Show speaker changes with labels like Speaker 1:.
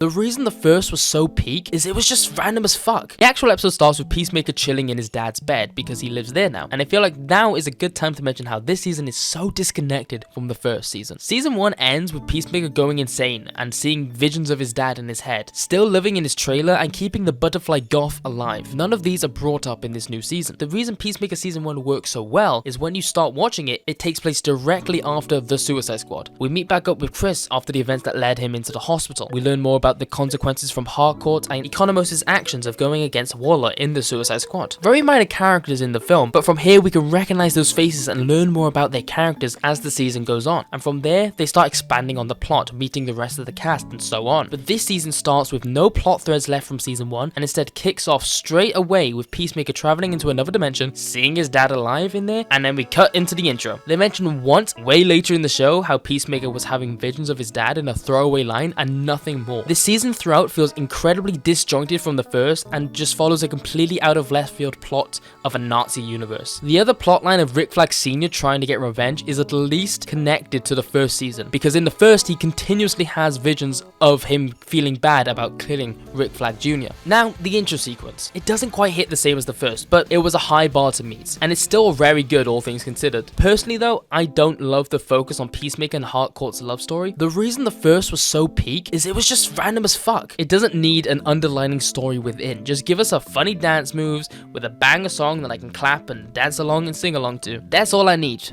Speaker 1: The reason the first was so peak is it was just random as fuck. The actual episode starts with Peacemaker chilling in his dad's bed because he lives there now, and I feel like now is a good time to mention how this season is so disconnected from the first season. Season 1 ends with Peacemaker going insane and seeing visions of his dad in his head, still living in his trailer and keeping the butterfly goth alive. None of these are brought up in this new season. The reason Peacemaker season 1 works so well is when you start watching it, it takes place directly after the Suicide Squad. We meet back up with Chris after the events that led him into the hospital. We learn more about the consequences from Harcourt and Economos' actions of going against Waller in the Suicide Squad. Very minor characters in the film, but from here we can recognize those faces and learn more about their characters as the season goes on. And from there, they start expanding on the plot, meeting the rest of the cast and so on. But this season starts with no plot threads left from season 1 and instead kicks off straight away with Peacemaker traveling into another dimension, seeing his dad alive in there, and then we cut into the intro. They mention once, way later in the show, how Peacemaker was having visions of his dad in a throwaway line and nothing more. This season throughout feels incredibly disjointed from the first and just follows a completely out of left field plot of a Nazi universe. The other plotline of Rick Flag Sr. trying to get revenge is at least connected to the first season, because in the first he continuously has visions of him feeling bad about killing Rick Flag Jr. Now, the intro sequence. It doesn't quite hit the same as the first, but it was a high bar to meet, and it's still very good all things considered. Personally though, I don't love the focus on Peacemaker and Harcourt's love story. The reason the first was so peak is it was just random as fuck. It doesn't need an underlining story within. Just give us a funny dance moves with a banger song that I can clap and dance along and sing along to. That's all I need.